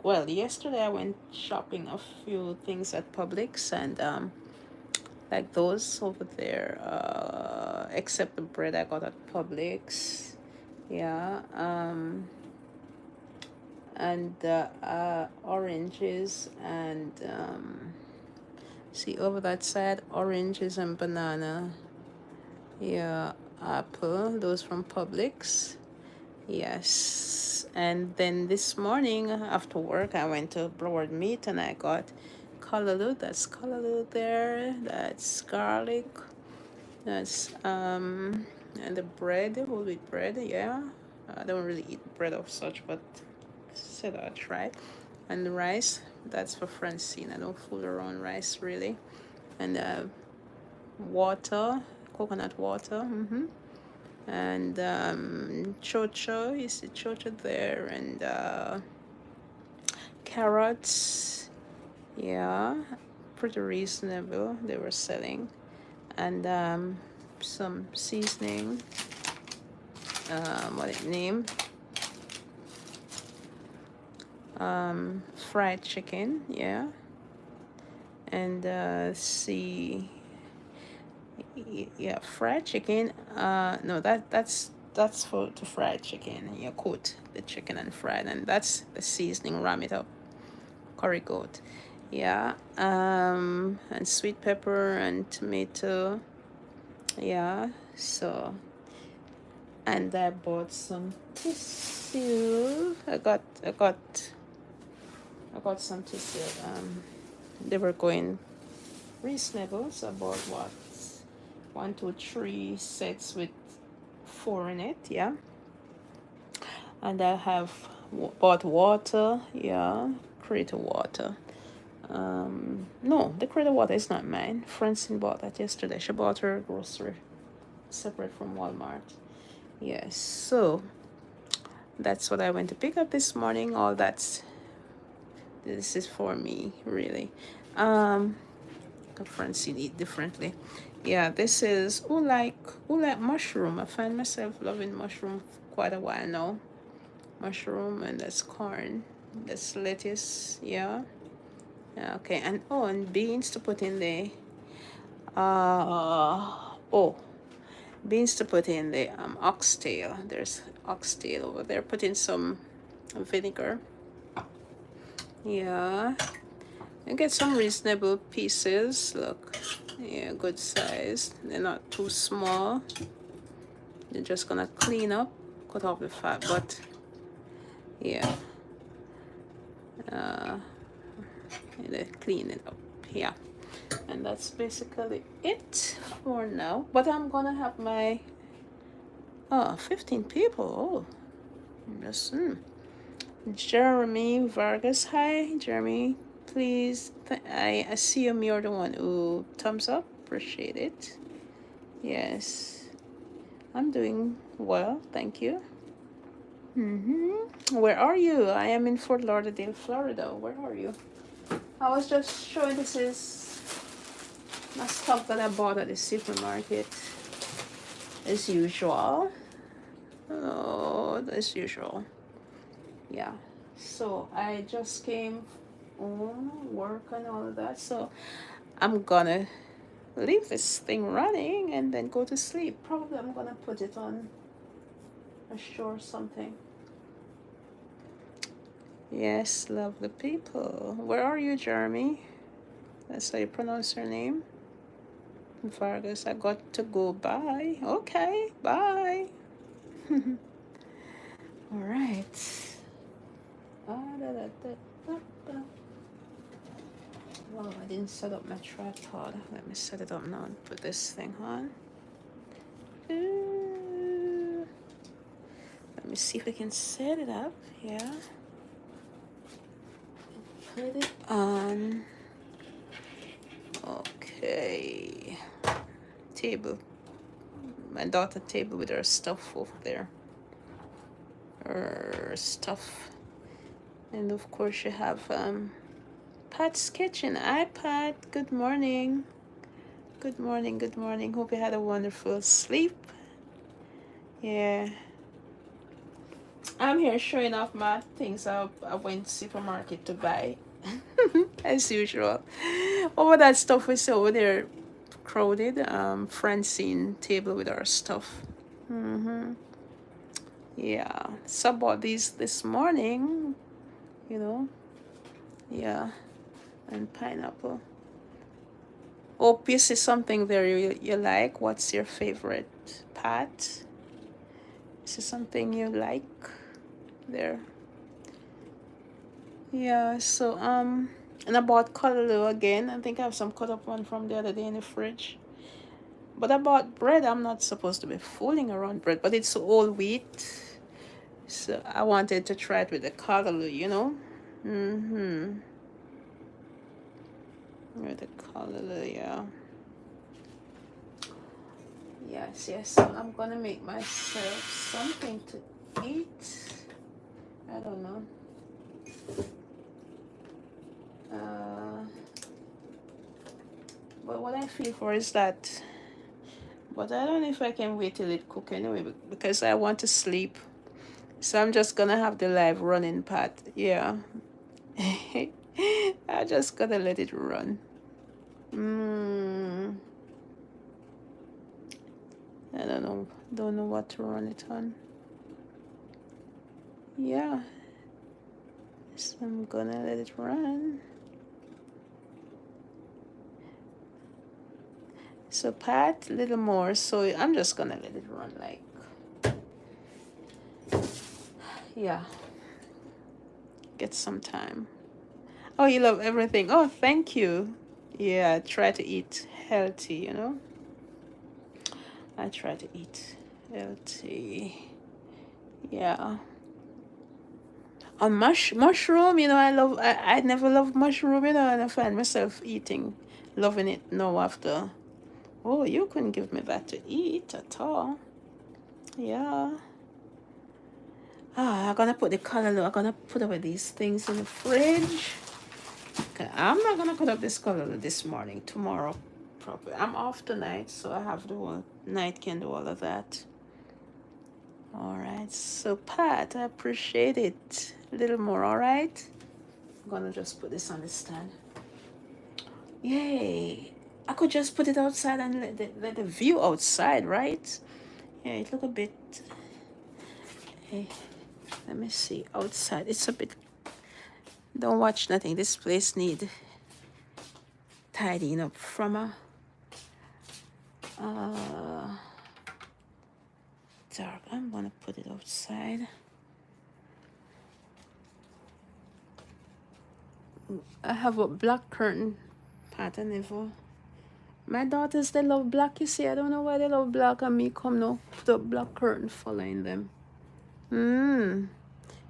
well, yesterday I went shopping a few things at Publix, and like those over there, except the bread I got at Publix. Yeah. And oranges and see over that side, oranges and banana. Yeah, apple, those from Publix. Yes. And then this morning after work, I went to Broward Meat and I got callaloo. That's callaloo there. That's garlic. That's and the bread, whole wheat bread. Yeah, I don't really eat bread of such, but said I'll try. And the rice, that's for Francine. I don't fool around rice really. And water, coconut water. And chocho, you see chocho there, and carrots. Yeah, pretty reasonable they were selling. And some seasoning, what it name, fried chicken. Yeah. And see, yeah, fried chicken. No, that's for the fried chicken. You coat the chicken and fried, and that's the seasoning. Ram it up, curry goat. Yeah. And sweet pepper and tomato. Yeah. So, and I bought some tissue. I got some tissue. They were going reasonable, so I bought what, 1, 2, 3 sets with 4 in it. Yeah. And I have bought water. Yeah, Creator water. No, the Creator water is not mine. Francine bought that yesterday. She bought her grocery separate from Walmart. Yes, so that's what I went to pick up this morning. All that's, this is for me really. Francine eat differently. Yeah, this is who like mushroom. I find myself loving mushroom for quite a while now. Mushroom, and that's corn, that's lettuce. Yeah. Yeah, okay. And oh, and beans to put in the oh, beans to put in the oxtail. There's oxtail over there. Put in some vinegar. Yeah. And get some reasonable pieces. Look, yeah, good size. They're not too small. You're just gonna clean up, cut off the fat, but yeah, clean it up. Yeah, and that's basically it for now. But I'm gonna have my 15 people. Oh, listen. Jeremy Vargas. Hi, Jeremy. Please, I assume you're the one who thumbs up. Appreciate it. Yes, I'm doing well. Thank you. Where are you? I am in Fort Lauderdale, Florida. Where are you? I was just showing, this is my stuff that I bought at the supermarket as usual. Oh, as usual. Yeah. So I just came on work and all of that. So I'm gonna leave this thing running and then go to sleep. Probably I'm gonna put it on a show or something. Yes, lovely people. Where are you, Jeremy? That's how you pronounce your name. Vargas, I got to go. Bye. Okay, bye. All right. Oh, I didn't set up my tripod. Let me set it up now and put this thing on. Let me see if we can set it up. Yeah. Put it on. Okay. Table. My daughter table with her stuff over there. Her stuff. And of course you have Pat's Kitchen. Hi Pat, good morning. Good morning, good morning. Hope you had a wonderful sleep. Yeah. I'm here showing off my things I went to supermarket to buy. As usual. Over that stuff we saw over there crowded. Francine table with our stuff. Yeah. So I bought these this morning, you know. Yeah. And pineapple. Hope you see something there you like. What's your favorite, Pat? Is there something you like there? Yeah, so and I bought callaloo again. I think I have some cut up one from the other day in the fridge. But I bought bread. I'm not supposed to be fooling around bread, but it's all wheat. So I wanted to try it with the callaloo, you know? Mm-hmm. With the callaloo, yeah. Yes, yes. So I'm gonna make myself something to eat. I don't know. But what I feel for is that, but I don't know if I can wait till it cook anyway because I want to sleep. So I'm just gonna have the live running part. Yeah. I just gotta let it run. I don't know. Don't know what to run it on. Yeah. So I'm gonna let it run. So Pat, a little more. So I'm just gonna let it run like, yeah. Get some time. Oh, you love everything. Oh, thank you. Yeah, try to eat healthy, you know. I try to eat healthy. Yeah. On mushroom, you know, I never loved mushroom, you know, and I find myself loving it now after. Oh, you couldn't give me that to eat at all. Yeah. I'm gonna put the color. I'm gonna put away these things in the fridge. Okay, I'm not gonna put up this color this morning. Tomorrow, probably. I'm off tonight, so I have the whole night can do all of that. All right. So Pat, I appreciate it. A little more. All right. I'm gonna just put this on the stand. Yay! I could just put it outside and let the view outside, right? Yeah, it look a bit. Hey, let me see outside. It's a bit. Don't watch nothing. This place need tidying up from a dark. I'm gonna put it outside. I have a black curtain pattern ever. My daughters, they love black, you see. I don't know why they love black, and me come now put a black curtain following them.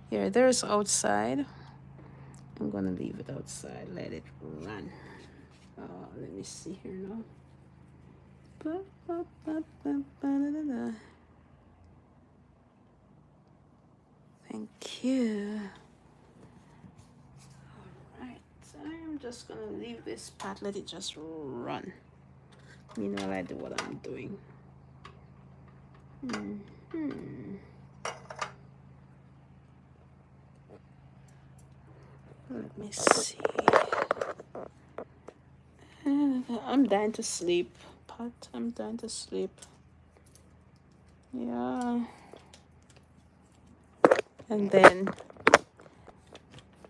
Here, there's outside. I'm gonna leave it outside, let it run. Let me see here now. Thank you. Alright, I'm just gonna leave this part, let it just run. Meanwhile, I do what I'm doing. Let me see. I'm dying to sleep, Pat. I'm dying to sleep. Yeah. And then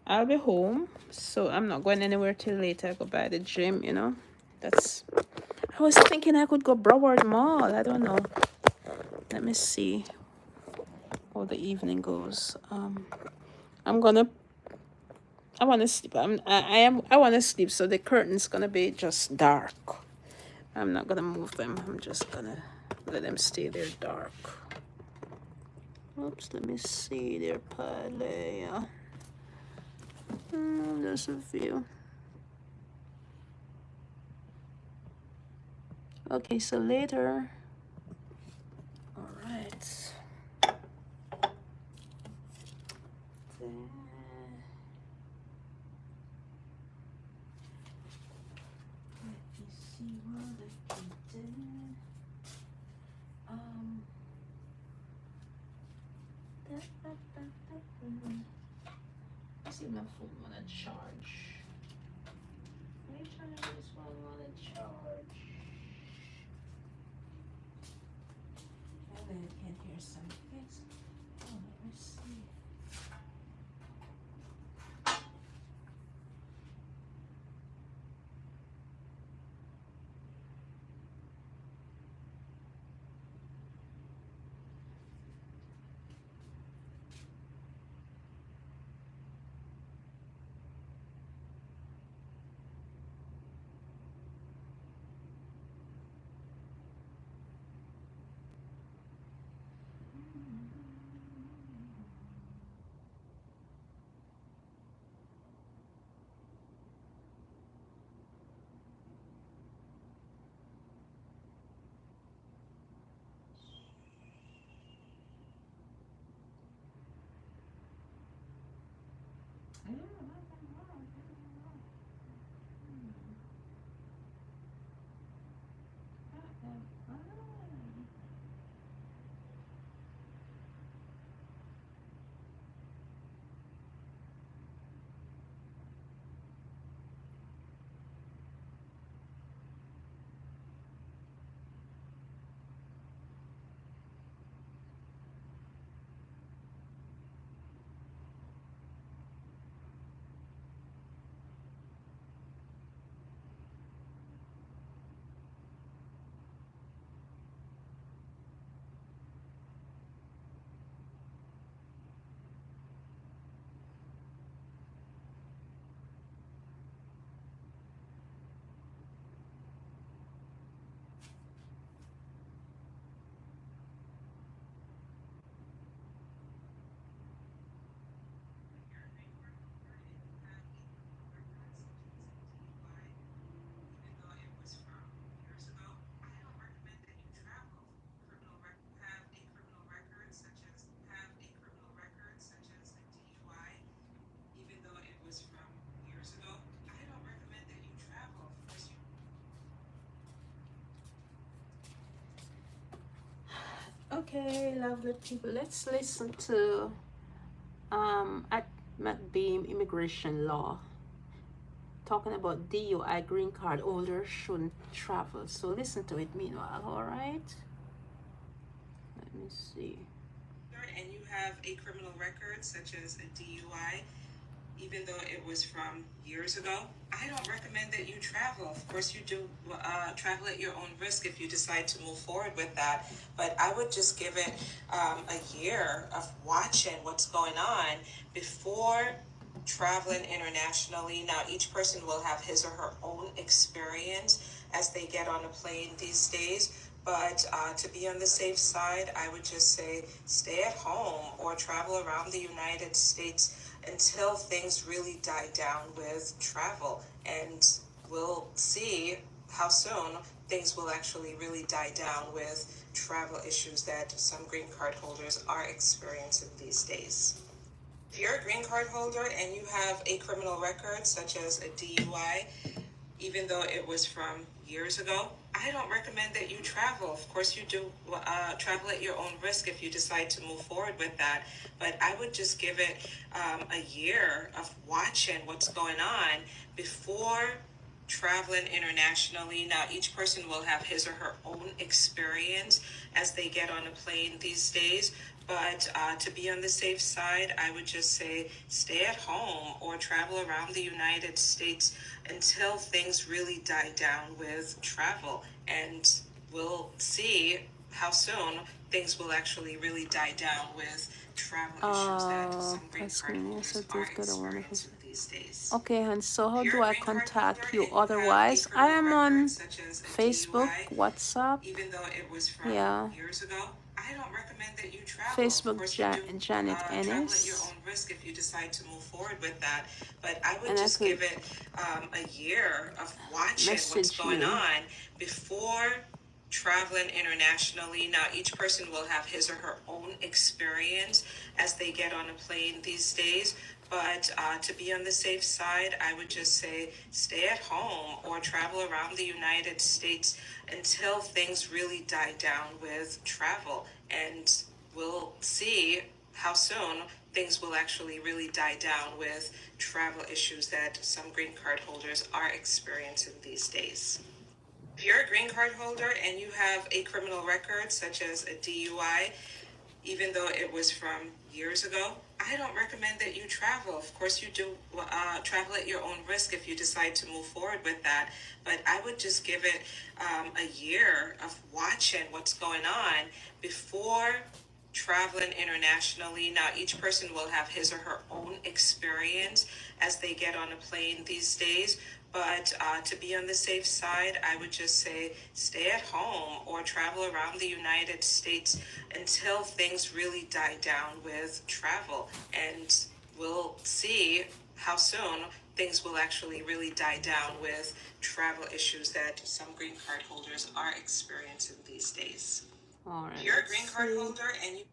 I'll be home, so I'm not going anywhere till later. I go by the gym, you know. I was thinking I could go Broward Mall. I don't know. Let me see how the evening goes. I want to sleep. I want to sleep, so the curtain's gonna be just dark. I'm not gonna move them. I'm just gonna let them stay there dark. Oops, let me see their palette. There's a view. Okay, so later. All right. see my phone wanna charge. Let me turn this one wanna charge. And then I can hear some things. Oh, let me see. Okay, lovely people. Let's listen to at McBeam immigration law talking about DUI green card holders shouldn't travel. So listen to it meanwhile, all right? Let me see. And you have a criminal record such as a DUI, even though it was from years ago, I don't recommend that you travel. Of course, you do travel at your own risk if you decide to move forward with that. But I would just give it a year of watching what's going on before traveling internationally. Now, each person will have his or her own experience as they get on a plane these days. But to be on the safe side, I would just say stay at home or travel around the United States until things really die down with travel. And we'll see how soon things will actually really die down with travel issues that some green card holders are experiencing these days. If you're a green card holder and you have a criminal record such as a DUI, even though it was from years ago, I don't recommend that you travel. Of course, you do travel at your own risk if you decide to move forward with that. But I would just give it a year of watching what's going on before traveling internationally. Now, each person will have his or her own experience as they get on a plane these days. But to be on the safe side, I would just say stay at home or travel around the United States until things really die down with travel. And we'll see how soon things will actually really die down with travel issues that some green card holders are experiencing these days. Okay, and so how do I contact you otherwise? I am on Facebook, WhatsApp. Even though it was from years ago, I don't recommend that you travel. Facebook, Janet Ennis. Travel at your own risk if you decide to move forward with that. But I would just give it a year of watching what's going on before traveling internationally. Now, each person will have his or her own experience as they get on a plane these days. But to be on the safe side, I would just say stay at home or travel around the United States until things really die down with travel. And we'll see how soon things will actually really die down with travel issues that some green card holders are experiencing these days. If you're a green card holder and you have a criminal record, such as a DUI, even though it was from years ago, I don't recommend that you travel. Of course, you do travel at your own risk if you decide to move forward with that. But I would just give it a year of watching what's going on before traveling internationally. Now, each person will have his or her own experience as they get on a plane these days. But to be on the safe side, I would just say stay at home or travel around the United States until things really die down with travel. And we'll see how soon things will actually really die down with travel issues that some green card holders are experiencing these days. All right, If you're a let's green card see. holder and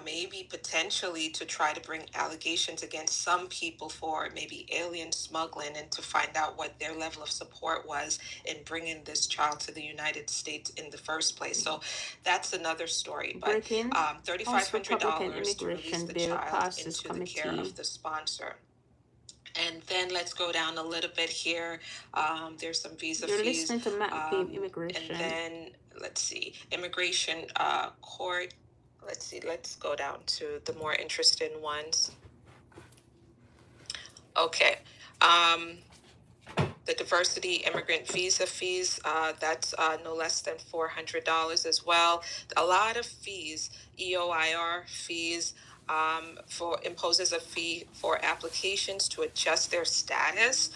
maybe potentially to try to bring allegations against some people for maybe alien smuggling and to find out what their level of support was in bringing this child to the United States in the first place. So that's another story. But Britain, House Republican $3,500 to release immigration the bill child passes into the care committee. of the sponsor. And then let's go down a little bit here. There's some visa You're fees. listening to Matt Beam And Immigration. then let's see, immigration court. Let's see, let's go down to the more interesting ones. Okay. The diversity immigrant visa fees, that's no less than $400 as well. A lot of fees, EOIR fees, imposes a fee for applications to adjust their status.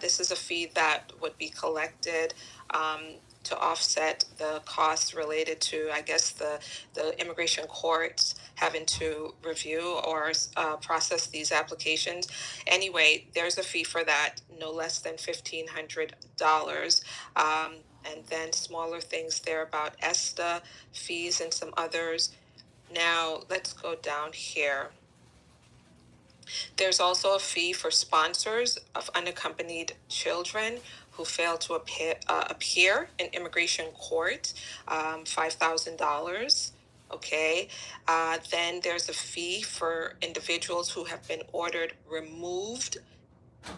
This is a fee that would be collected to offset the costs related to, I guess, the immigration courts having to review or process these applications. Anyway, there's a fee for that, no less than $1,500. And then smaller things there about ESTA fees and some others. Now, let's go down here. There's also a fee for sponsors of unaccompanied children who fail to appear in immigration court, $5,000. Okay. Then there's a fee for individuals who have been ordered removed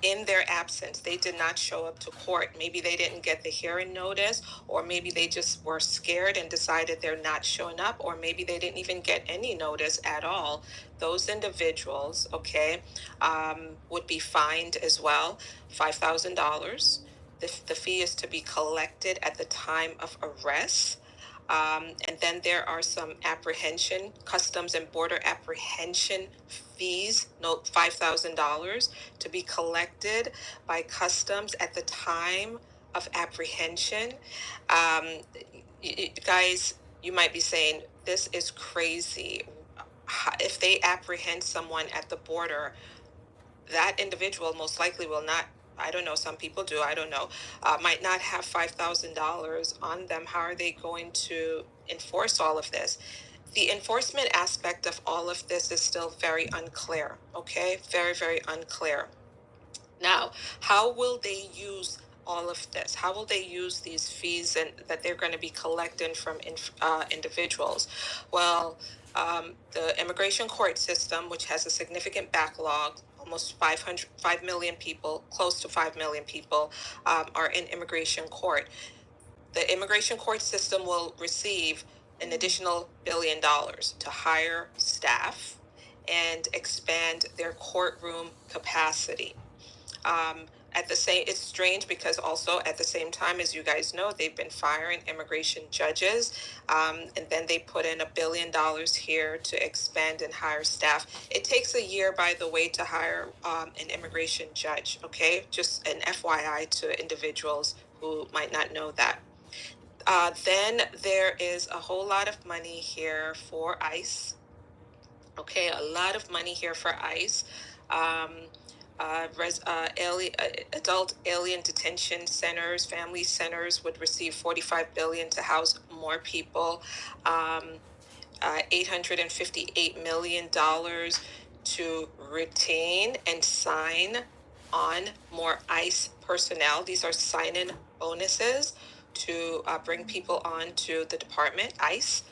in their absence. They did not show up to court. Maybe they didn't get the hearing notice, or maybe they just were scared and decided they're not showing up, or maybe they didn't even get any notice at all. Those individuals, okay, would be fined as well, $5,000. The fee is to be collected at the time of arrest. And then there are some apprehension, customs and border apprehension fees, note $5,000 to be collected by customs at the time of apprehension. Guys, you might be saying, this is crazy. If they apprehend someone at the border, that individual most likely will not, I don't know, some people do, I don't know, might not have $5,000 on them. How are they going to enforce all of this? The enforcement aspect of all of this is still very unclear, okay? Very, very unclear. Now, how will they use all of this? How will they use these fees and that they're going to be collecting from individuals? Well, the immigration court system, which has a significant backlog, almost 5 million people, close to 5 million people are in immigration court. The immigration court system will receive an additional $1 billion to hire staff and expand their courtroom capacity. It's strange because also at the same time, as you guys know, they've been firing immigration judges, and then they put in $1 billion here to expand and hire staff. It takes a year, by the way, to hire an immigration judge. Okay, just an FYI to individuals who might not know that. Then there is a whole lot of money here for ICE. Okay, a lot of money here for ICE. Adult alien detention centers, family centers would receive $45 billion to house more people. $858 million to retain and sign on more ICE personnel. These are sign-in bonuses to bring people on to the department, ICE.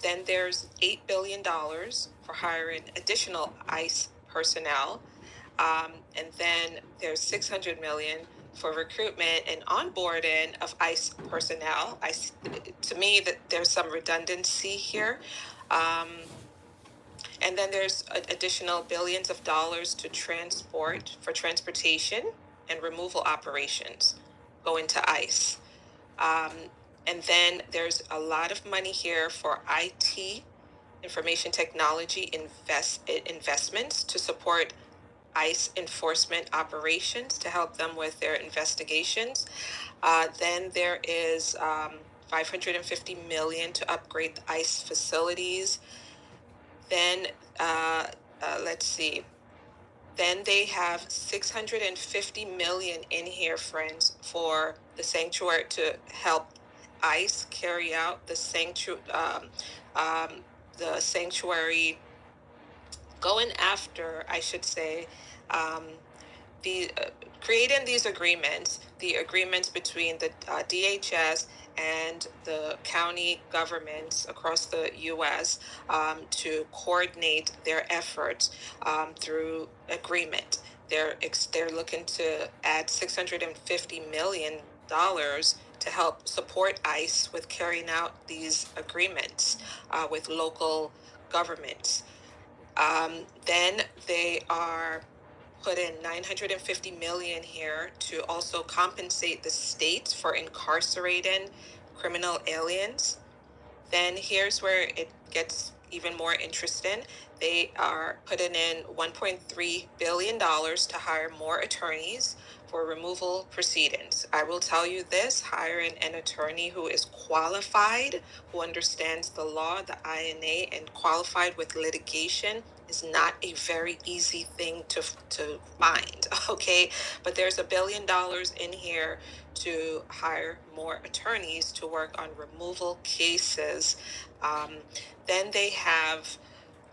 Then there's $8 billion for hiring additional ICE personnel. And then there's 600 million for recruitment and onboarding of ICE personnel. To me, that there's some redundancy here. And then there's additional billions of dollars to transportation and removal operations going to ICE. And then there's a lot of money here for IT, information technology investments to support ICE enforcement operations to help them with their investigations. Then there is 550 million to upgrade the ICE facilities. Then let's see. Then they have 650 million in here, friends, for the sanctuary to help ICE carry out the sanctuary, going after, I should say, the creating these agreements, the agreements between the DHS and the county governments across the U.S. To coordinate their efforts through agreement. They're looking to add $650 million to help support ICE with carrying out these agreements with local governments. Then they are put in 950 million here to also compensate the states for incarcerating criminal aliens. Then here's where it gets even more interesting. They are putting in $1.3 billion to hire more attorneys for removal proceedings. I will tell you this, hiring an attorney who is qualified, who understands the law, the INA, and qualified with litigation is not a very easy thing to find, okay? But there's $1 billion in here to hire more attorneys to work on removal cases. Then they have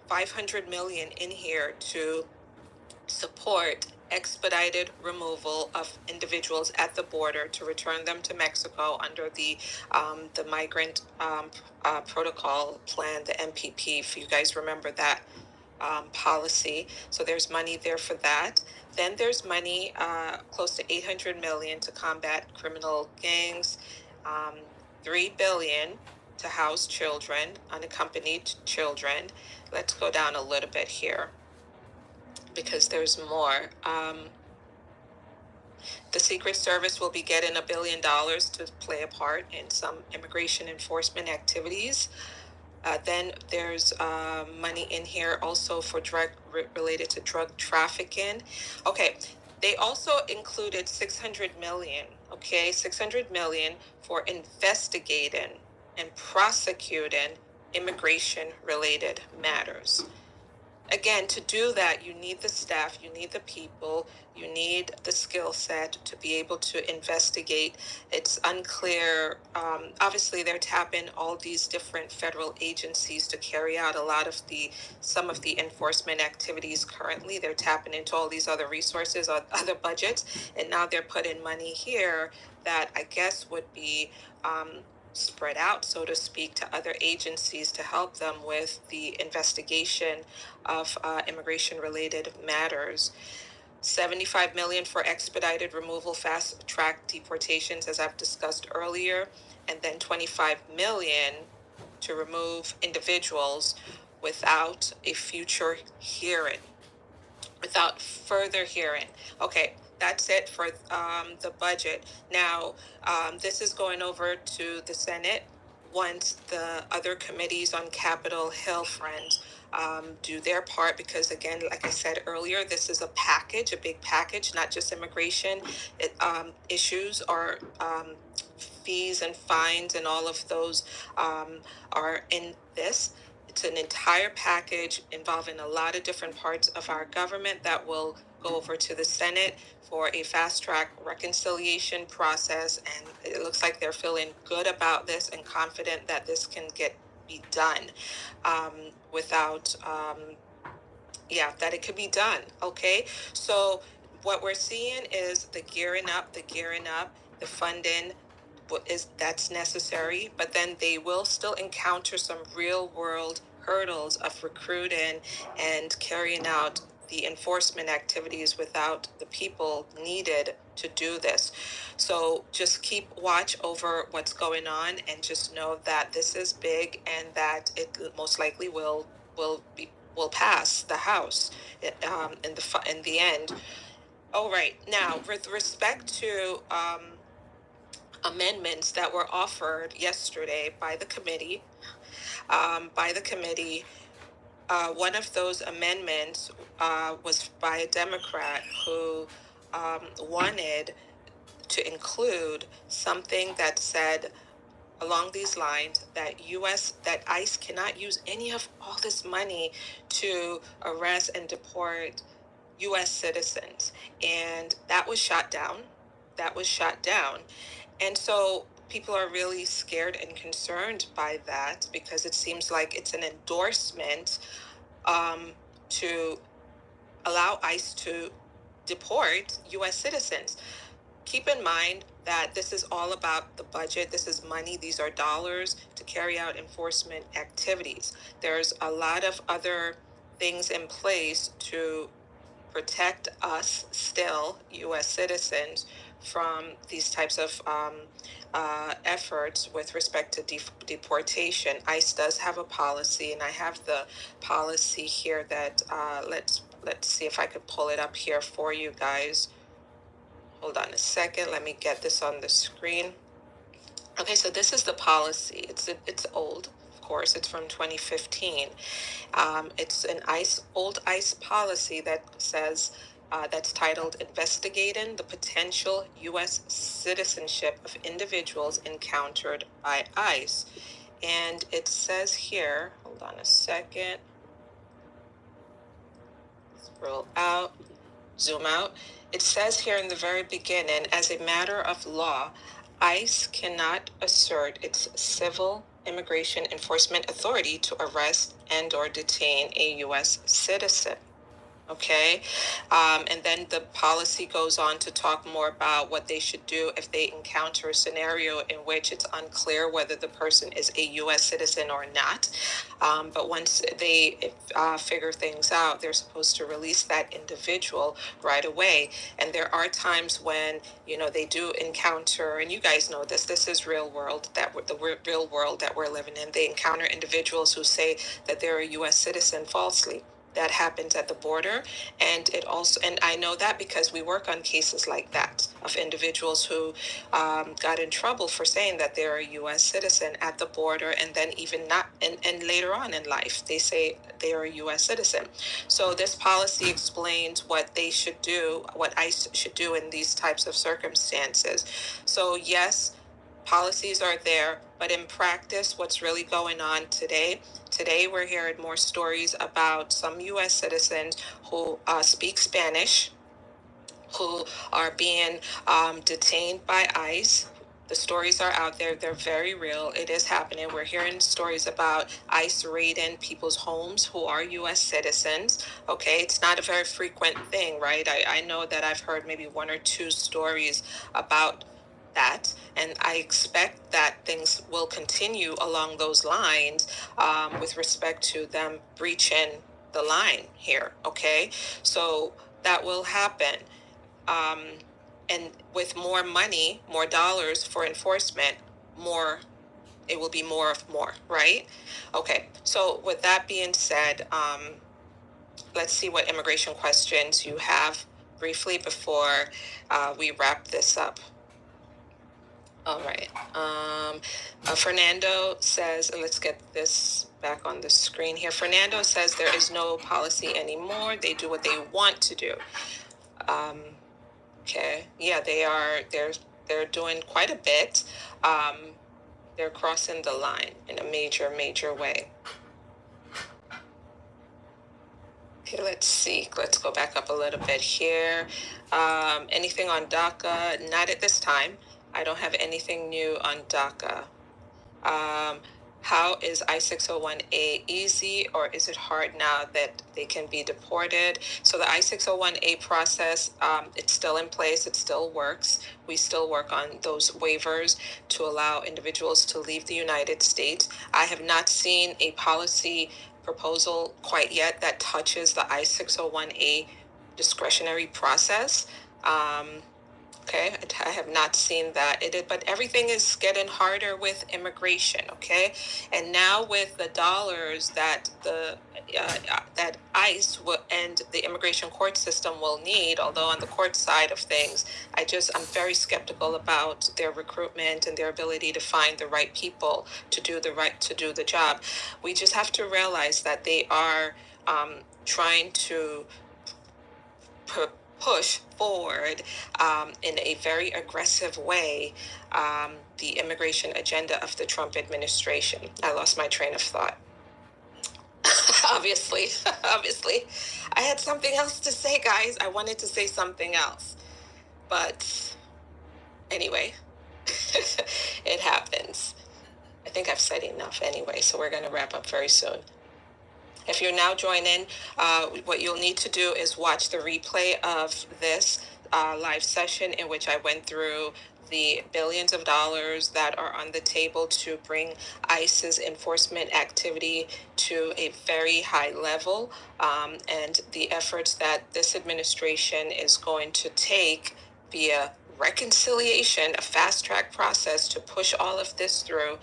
500 million in here to support expedited removal of individuals at the border to return them to Mexico under the migrant protocol plan, the MPP, if you guys remember that policy. So there's money there for that. Then there's money, close to 800 million to combat criminal gangs, 3 billion to house children, unaccompanied children. Let's go down a little bit here because there's more. The Secret Service will be getting $1 billion to play a part in some immigration enforcement activities. Then there's money in here also for related to drug trafficking. Okay, they also included 600 million, okay, 600 million for investigating and prosecuting immigration related matters. Again, to do that, you need the staff, you need the people, you need the skill set to be able to investigate. It's unclear. Obviously, they're tapping all these different federal agencies to carry out some of the enforcement activities currently. They're tapping into all these other resources or other budgets, and now they're putting money here that I guess would be spread out, so to speak, to other agencies to help them with the investigation of immigration-related matters. 75 million for expedited removal, fast-track deportations, as I've discussed earlier, and then 25 million to remove individuals without a future hearing, without further hearing. Okay, that's it for the budget. Now, this is going over to the Senate once the other committees on Capitol Hill, friends, do their part, because again, like I said earlier, this is a package, a big package, not just immigration issues or fees and fines and all of those are in this. It's an entire package involving a lot of different parts of our government that will go over to the Senate for a fast-track reconciliation process, and it looks like they're feeling good about this and confident that this can be done that it could be done. Okay, so what we're seeing is the gearing up, the funding that's necessary, but then they will still encounter some real world hurdles of recruiting and carrying out the enforcement activities without the people needed to do this. So just keep watch over what's going on, and just know that this is big and that it most likely will pass the House in the end. All right, now with respect to amendments that were offered yesterday by the committee, one of those amendments was by a Democrat who wanted to include something that said along these lines that ICE cannot use any of all this money to arrest and deport US citizens. And that was shot down. And so people are really scared and concerned by that, because it seems like it's an endorsement to allow ICE to deport US citizens. Keep in mind that this is all about the budget. This is money. These are dollars to carry out enforcement activities. There's a lot of other things in place to protect us, still US citizens, from these types of efforts with respect to deportation. ICE does have a policy, and I have the policy here that let's see if I could pull it up here for you guys. Hold on a second. Let me get this on the screen. Okay, so this is the policy. It's old, of course. It's from 2015. It's an old ICE policy that says, that's titled Investigating the Potential U.S. Citizenship of Individuals Encountered by ICE. And it says here, hold on a second. Zoom out. It says here in the very beginning, as a matter of law, ICE cannot assert its civil immigration enforcement authority to arrest and or detain a U.S. citizen. Okay, and then the policy goes on to talk more about what they should do if they encounter a scenario in which it's unclear whether the person is a U.S. citizen or not. But once they figure things out, they're supposed to release that individual right away. And there are times when, they do encounter, and you guys know this is real world, the real world that we're living in. They encounter individuals who say that they're a U.S. citizen falsely. That happens at the border. And I know that because we work on cases like that of individuals who got in trouble for saying that they're a U.S. citizen at the border, and then even not, and later on in life, they say they are a U.S. citizen. So this policy explains what they should do, what ICE should do in these types of circumstances. So yes, policies are there, but in practice, what's really going on today, we're hearing more stories about some U.S. citizens who speak Spanish, who are being detained by ICE. The stories are out there. They're very real. It is happening. We're hearing stories about ICE raiding people's homes who are U.S. citizens. Okay, it's not a very frequent thing, right? I know that I've heard maybe one or two stories about that, and I expect that things will continue along those lines with respect to them breaching the line here. Okay, so that will happen. And with more money, more dollars for enforcement, it will be more of more, right? Okay, so with that being said, let's see what immigration questions you have briefly before we wrap this up. All right. Fernando says, let's get this back on the screen here. Fernando says there is no policy anymore. They do what they want to do. Okay. Yeah, they are. They're doing quite a bit. They're crossing the line in a major, major way. Okay, let's see. Let's go back up a little bit here. Anything on DACA? Not at this time. I don't have anything new on DACA. How is I-601A easy, or is it hard now that they can be deported? So the I-601A process, it's still in place. It still works. We still work on those waivers to allow individuals to leave the United States. I have not seen a policy proposal quite yet that touches the I-601A discretionary process. Okay, I have not seen that. But everything is getting harder with immigration. Okay, and now with the dollars that that ICE will and the immigration court system will need, although on the court side of things, I'm very skeptical about their recruitment and their ability to find the right people to do the job. We just have to realize that they are trying to push forward in a very aggressive way the immigration agenda of the Trump administration. I lost my train of thought. obviously, obviously, I had something else to say, guys. I wanted to say something else, but anyway, it happens. I think I've said enough anyway, so we're going to wrap up very soon. If you're now joining, what you'll need to do is watch the replay of this live session in which I went through the billions of dollars that are on the table to bring ICE's enforcement activity to a very high level, and the efforts that this administration is going to take via reconciliation, a fast track process to push all of this through.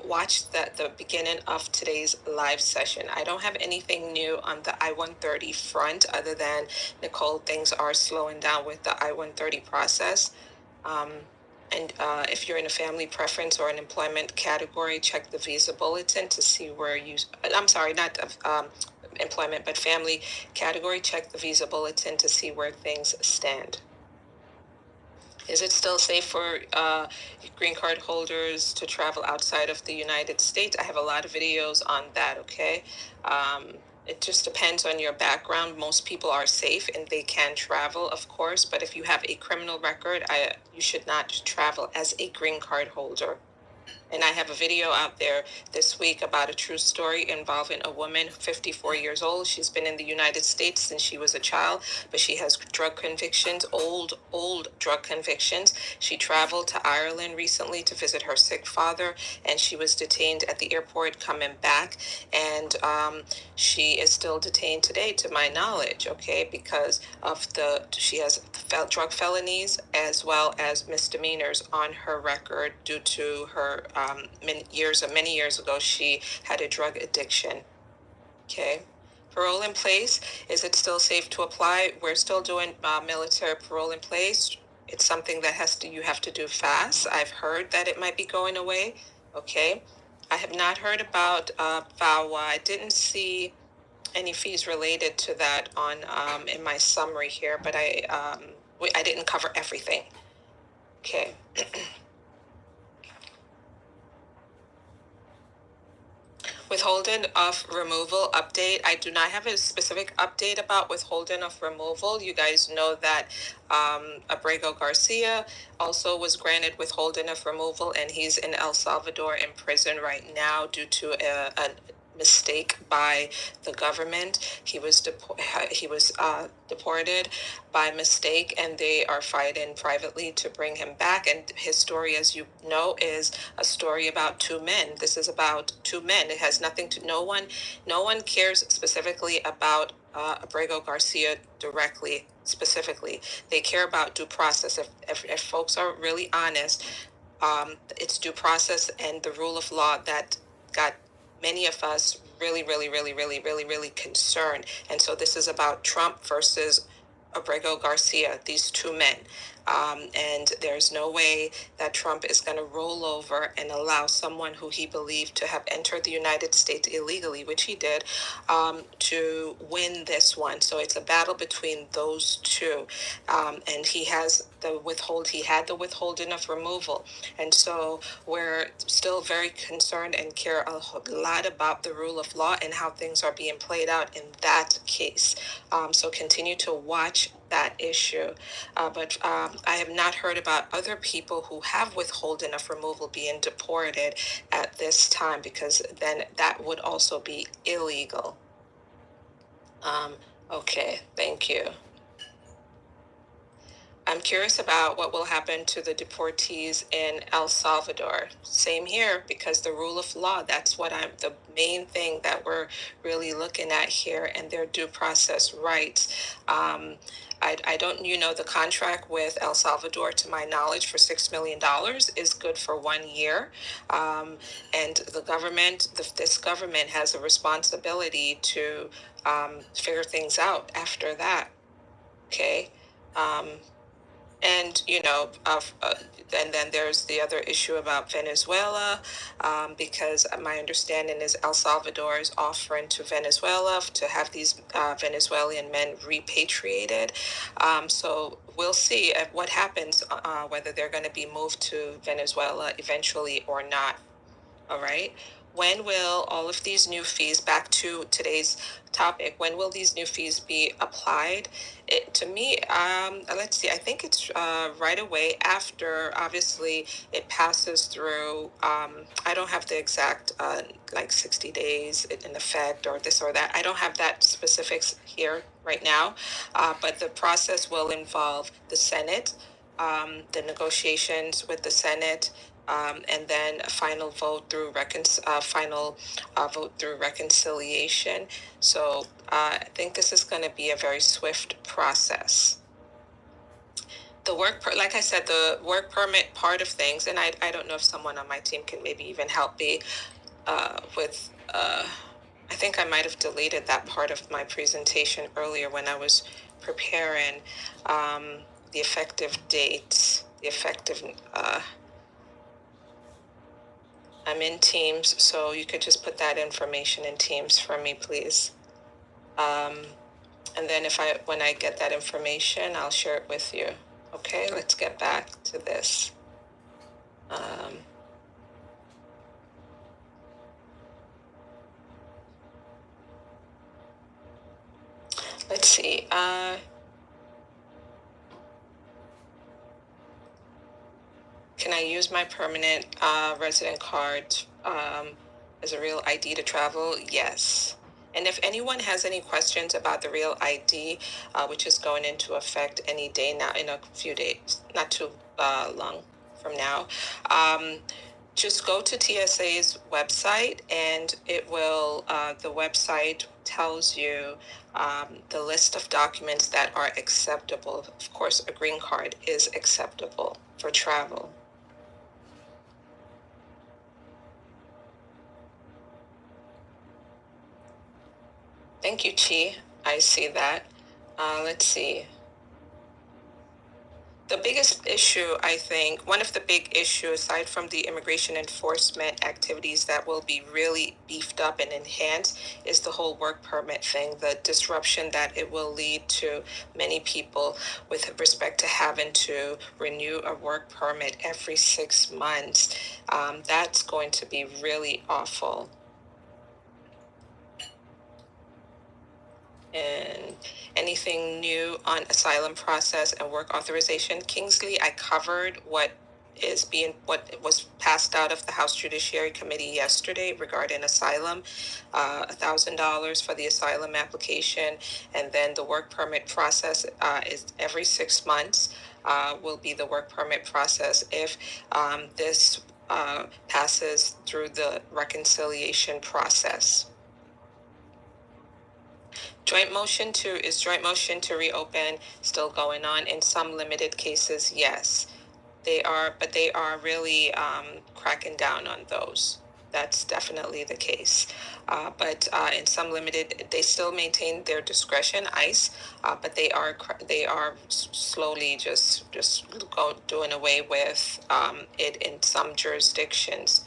Watch the beginning of today's live session. I don't have anything new on the I-130 front other than, Nicole, things are slowing down with the I-130 process. And if you're in a family preference or an employment category, check the visa bulletin to see where I'm sorry, not employment, but family category, check the visa bulletin to see where things stand. Is it still safe for green card holders to travel outside of the United States? I have a lot of videos on that, okay? It just depends on your background. Most people are safe and they can travel, of course, but if you have a criminal record, you should not travel as a green card holder. And I have a video out there this week about a true story involving a woman, 54 years old. She's been in the United States since she was a child, but she has drug convictions, old drug convictions. She traveled to Ireland recently to visit her sick father, and she was detained at the airport coming back. And she is still detained today, to my knowledge, okay, because of she has drug felonies as well as misdemeanors on her record due to her many years ago, she had a drug addiction. Okay. Parole in place. Is it still safe to apply? We're still doing military parole in place. It's something that you have to do fast. I've heard that it might be going away. Okay. I have not heard about VAWA. I didn't see any fees related to that on in my summary here, but I didn't cover everything. Okay. Withholding of removal update. I do not have a specific update about withholding of removal. You guys know that Abrego Garcia also was granted withholding of removal, and he's in El Salvador in prison right now due to a mistake by the government. He was deported by mistake, and they are fighting privately to bring him back. And his story, as you know, is a story about two men. This is about two men. It has nothing to no one cares specifically about Abrego Garcia specifically. They care about due process. If folks are really honest, it's due process and the rule of law that got many of us really concerned. And so this is about Trump versus Abrego Garcia, these two men. And there's no way that Trump is going to roll over and allow someone who he believed to have entered the United States illegally, which he did, to win this one. So it's a battle between those two. And he had the withholding of removal. And so we're still very concerned and care a lot about the rule of law and how things are being played out in that case. So continue to watch that issue. But I have not heard about other people who have withholding of removal being deported at this time, because then that would also be illegal. Okay, thank you. I'm curious about what will happen to the deportees in El Salvador. Same here, because the rule of law, that's the main thing that we're really looking at here, and their due process rights. I don't, the contract with El Salvador, to my knowledge, for $6 million is good for 1 year. And this government has a responsibility to figure things out after that. Okay. And and then there's the other issue about Venezuela, because my understanding is El Salvador is offering to Venezuela to have these Venezuelan men repatriated. So we'll see what happens, whether they're going to be moved to Venezuela eventually or not. All right. When will all of these new fees, back to today's topic, when will these new fees be applied? To me, let's see, I think it's right away after, obviously, it passes through. I don't have the exact, like 60 days in effect or this or that. I don't have that specifics here right now, but the process will involve the Senate, the negotiations with the Senate, and then a final vote through vote through reconciliation. So I think this is going to be a very swift process. Like I said, the work permit part of things, and I don't know if someone on my team can maybe even help me with. I think I might have deleted that part of my presentation earlier when I was preparing the effective dates, the effective. I'm in Teams, so you could just put that information in Teams for me, please. And then when I get that information, I'll share it with you. Okay, let's get back to this. Let's see. Can I use my permanent resident card as a real ID to travel? Yes. And if anyone has any questions about the real ID, which is going into effect any day now, in a few days, not too long from now, just go to TSA's website, and it will, the website tells you the list of documents that are acceptable. Of course, a green card is acceptable for travel. Thank you, Chi. I see that. Let's see. The biggest issue, I think, one of the big issues, aside from the immigration enforcement activities that will be really beefed up and enhanced, is the whole work permit thing, the disruption that it will lead to many people with respect to having to renew a work permit every 6 months. That's going to be really awful. And anything new on asylum process and work authorization? Kingsley, I covered what was passed out of the House Judiciary Committee yesterday regarding asylum, $1,000 for the asylum application, and then the work permit process is every 6 months will be the work permit process if this passes through the reconciliation process. Joint motion to reopen still going on in some limited cases? Yes, they are, but they are really cracking down on those. That's definitely the case. But in some limited, they still maintain their discretion, ICE, but they are slowly just doing away with it in some jurisdictions.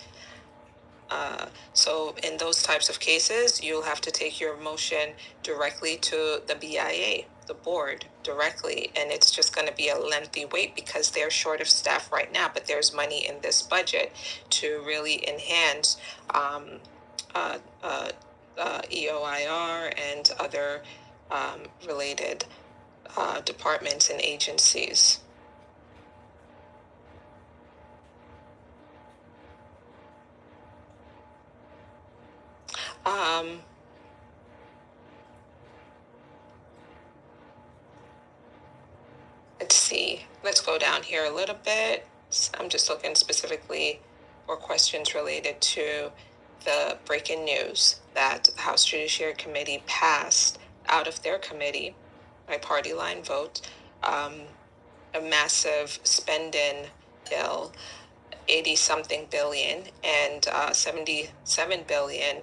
So in those types of cases, you'll have to take your motion directly to the BIA, the board, directly, and it's just going to be a lengthy wait because they're short of staff right now, but there's money in this budget to really enhance EOIR and other related departments and agencies. Um, let's see. Let's go down here a little bit. I'm just looking specifically for questions related to the breaking news that the House Judiciary Committee passed out of their committee by party line vote, a massive spending bill, 80 something billion, and 77 billion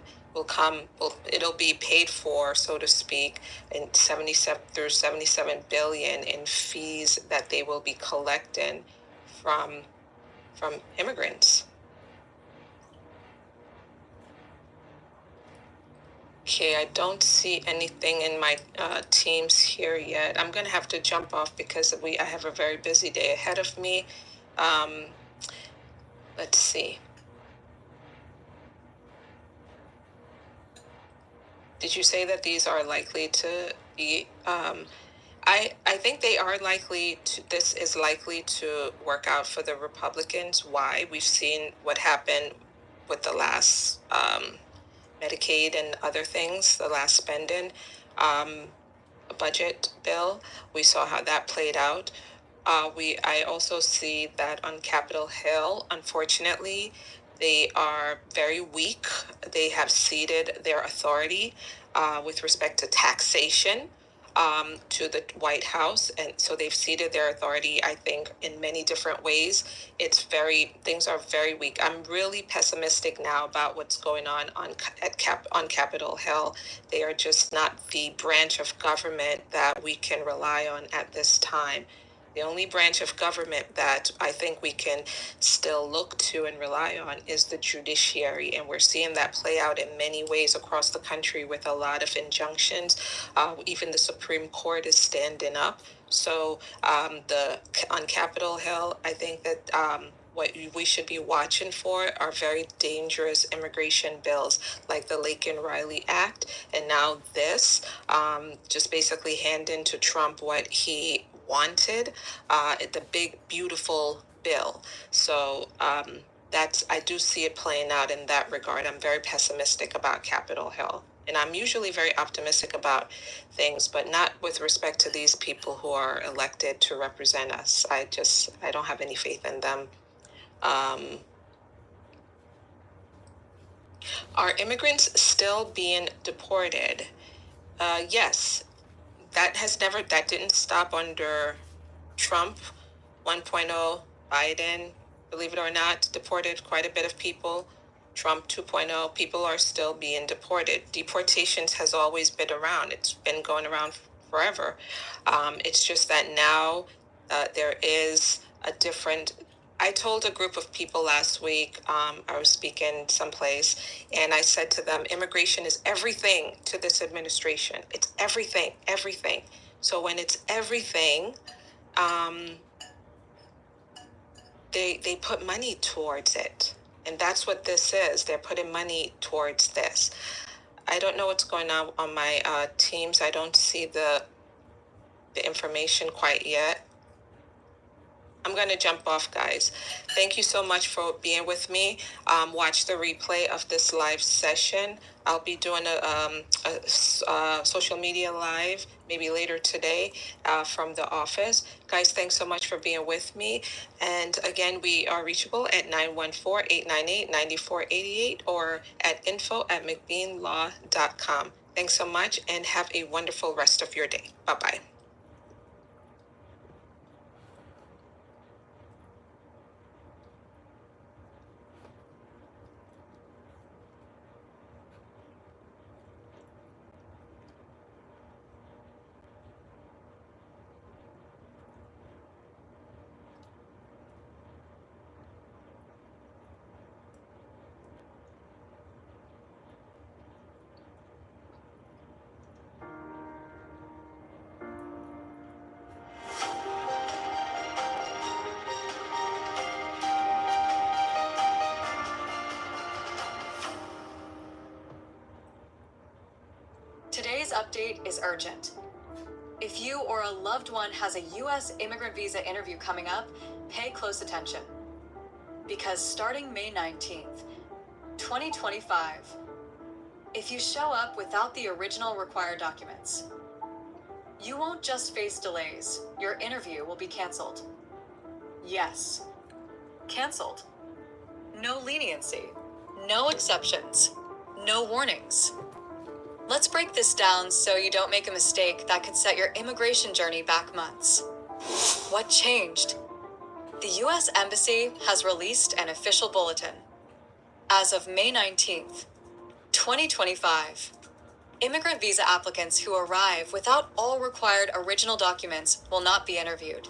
it'll be paid for, so to speak, in 77 billion in fees that they will be collecting from immigrants. Okay, I don't see anything in my teams here yet. I'm gonna have to jump off because I have a very busy day ahead of me. Let's see. Did you say that these are likely to be? I think they are likely to. This is likely to work out for the Republicans. Why? We've seen what happened with the last Medicaid and other things, the last spending budget bill. We saw how that played out. I also see that on Capitol Hill, unfortunately, they are very weak. They have ceded their authority with respect to taxation to the White House, and so they've ceded their authority, I think, in many different ways. Things are very weak. I'm really pessimistic now about what's going on Capitol Hill. They are just not the branch of government that we can rely on at this time. The only branch of government that I think we can still look to and rely on is the judiciary. And we're seeing that play out in many ways across the country with a lot of injunctions. Even the Supreme Court is standing up. So on Capitol Hill, I think that what we should be watching for are very dangerous immigration bills like the Laken-Riley Act. And now this, just basically handing to Trump what he wanted, the big, beautiful bill. So I do see it playing out in that regard. I'm very pessimistic about Capitol Hill. And I'm usually very optimistic about things, but not with respect to these people who are elected to represent us. I don't have any faith in them. Are immigrants still being deported? Yes, that didn't stop under Trump 1.0, Biden, believe it or not, deported quite a bit of people. Trump 2.0, people are still being deported. Deportations has always been around. It's been going around forever. It's just that now there is a different. I told a group of people last week, I was speaking someplace, and I said to them, immigration is everything to this administration. It's everything, everything. So when it's everything, they put money towards it. And that's what this is. They're putting money towards this. I don't know what's going on my teams. I don't see the information quite yet. I'm going to jump off, guys. Thank you so much for being with me. Watch the replay of this live session. I'll be doing a social media live maybe later today from the office. Guys, thanks so much for being with me. And again, we are reachable at 914-898-9488 or at info@mcbeanlaw.com. Thanks so much and have a wonderful rest of your day. Bye-bye. Today's update is urgent. If If you or a loved one has a U.S. immigrant visa interview coming up, pay close attention. Because starting May 19th, 2025, if you show up without the original required documents, you won't just face delays, your interview will be canceled. Yes, canceled. No leniency, no exceptions, no warnings. Let's break this down so you don't make a mistake that could set your immigration journey back months. What changed? The U.S. Embassy has released an official bulletin. As of May 19th, 2025, immigrant visa applicants who arrive without all required original documents will not be interviewed.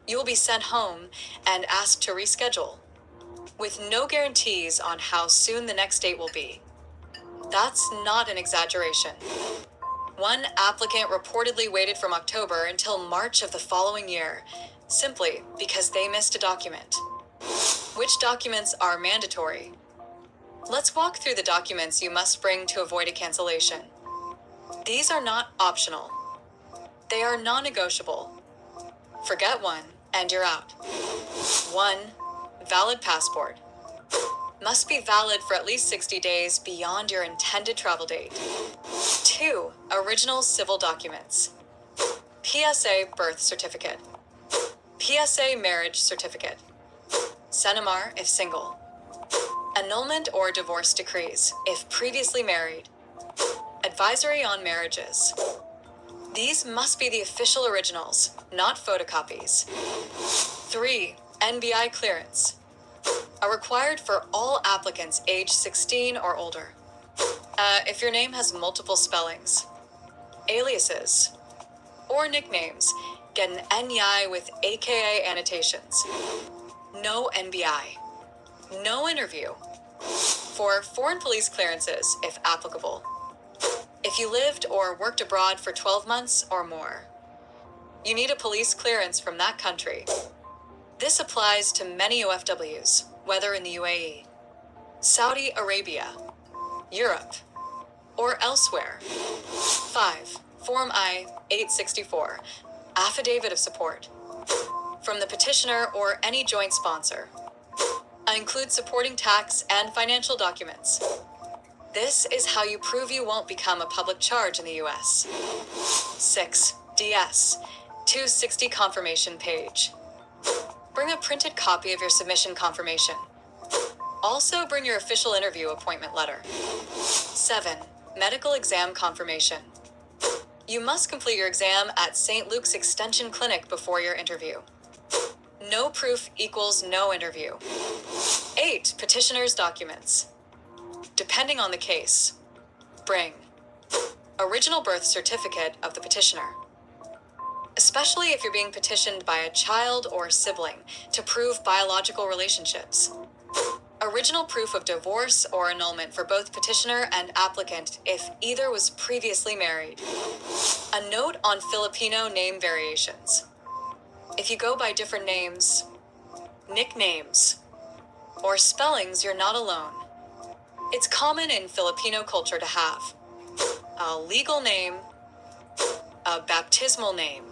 You will be sent home and asked to reschedule, with no guarantees on how soon the next date will be. That's not an exaggeration. One applicant reportedly waited from October until March of the following year, simply because they missed a document. Which documents are mandatory? Let's walk through the documents you must bring to avoid a cancellation. These are not optional. They are non-negotiable. Forget one, and you're out. 1. Valid passport. Must be valid for at least 60 days beyond your intended travel date. 2. Original civil documents. PSA birth certificate. PSA marriage certificate. Senemar if single. Annulment or divorce decrees if previously married. Advisory on marriages. These must be the official originals, not photocopies. 3. NBI clearance. Are required for all applicants age 16 or older. If your name has multiple spellings, aliases, or nicknames, get an NEI with AKA annotations. No NBI. No interview. For foreign police clearances, if applicable. If you lived or worked abroad for 12 months or more, you need a police clearance from that country. This applies to many OFWs, whether in the UAE, Saudi Arabia, Europe, or elsewhere. 5. Form I-864, Affidavit of Support, from the petitioner or any joint sponsor. Include supporting tax and financial documents. This is how you prove you won't become a public charge in the U.S. 6. DS, 260 confirmation page. Bring a printed copy of your submission confirmation. Also bring your official interview appointment letter. 7. Medical exam confirmation. You must complete your exam at St. Luke's Extension Clinic before your interview. No proof equals no interview. 8. Petitioner's documents. Depending on the case, bring original birth certificate of the petitioner, especially if you're being petitioned by a child or sibling to prove biological relationships. Original proof of divorce or annulment for both petitioner and applicant if either was previously married. A note on Filipino name variations. If you go by different names, nicknames, or spellings, you're not alone. It's common in Filipino culture to have a legal name, a baptismal name,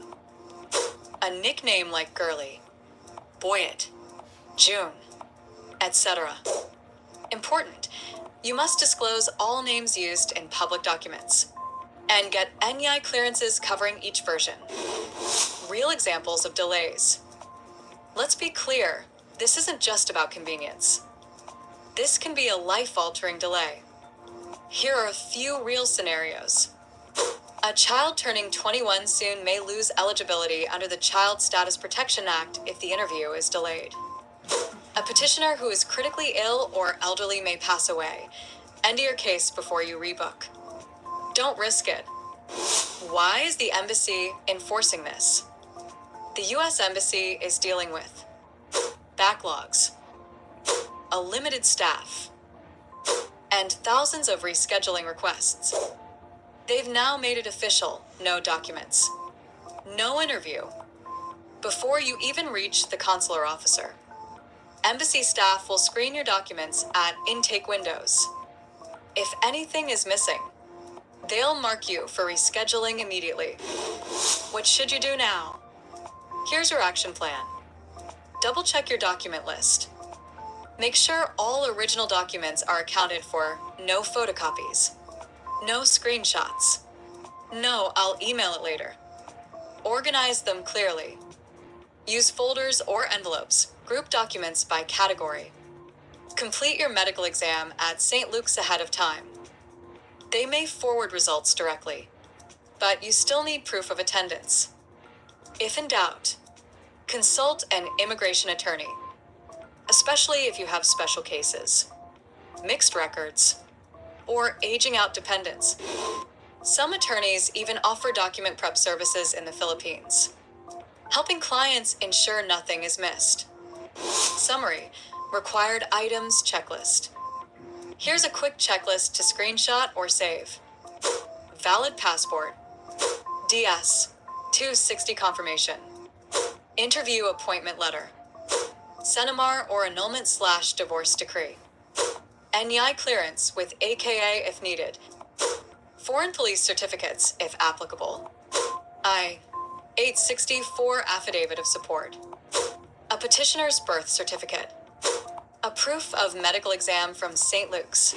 a nickname like Girly, Boyet, June, etc. Important, you must disclose all names used in public documents and get NEI clearances covering each version. Real examples of delays. Let's be clear, this isn't just about convenience. This can be a life-altering delay. Here are a few real scenarios. A child turning 21 soon may lose eligibility under the Child Status Protection Act if the interview is delayed. A petitioner who is critically ill or elderly may pass away. End your case before you rebook. Don't risk it. Why is the embassy enforcing this? The U.S. Embassy is dealing with backlogs, a limited staff, and thousands of rescheduling requests. They've now made it official, no documents, no interview, before you even reach the consular officer. Embassy staff will screen your documents at intake windows. If anything is missing, They'll mark you for rescheduling immediately. What should you do now? Here's your action plan. Double check your document list. Make sure all original documents are accounted for, no photocopies, no screenshots, no I'll email it later. Organize them clearly. Use folders or envelopes. Group documents by category. Complete your medical exam at St. Luke's ahead of time. They may forward results directly, but you still need proof of attendance. If in doubt, consult an immigration attorney, especially if you have special cases, mixed records, or aging out dependents. Some attorneys even offer document prep services in the Philippines, helping clients ensure nothing is missed. Summary, required items checklist. Here's a quick checklist to screenshot or save. Valid passport, DS, 260 confirmation, interview appointment letter, Senemar or annulment/divorce decree, NEI clearance with AKA if needed, foreign police certificates if applicable, I-864 affidavit of support, a petitioner's birth certificate, a proof of medical exam from St. Luke's.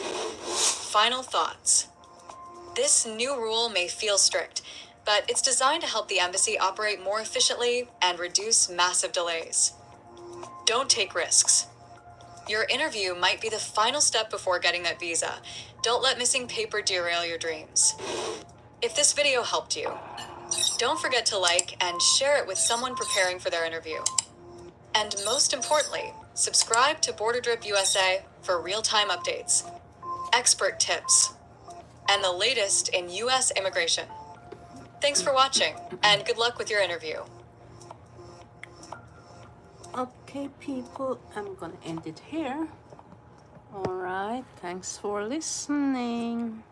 Final thoughts. This new rule may feel strict, but it's designed to help the embassy operate more efficiently and reduce massive delays. Don't take risks. Your interview might be the final step before getting that visa. Don't let missing paper derail your dreams. If this video helped you, don't forget to like and share it with someone preparing for their interview. And most importantly, subscribe to Border Drip USA for real-time updates, expert tips, and the latest in US immigration. Thanks for watching, and good luck with your interview. Okay, people, I'm gonna end it here. All right, thanks for listening.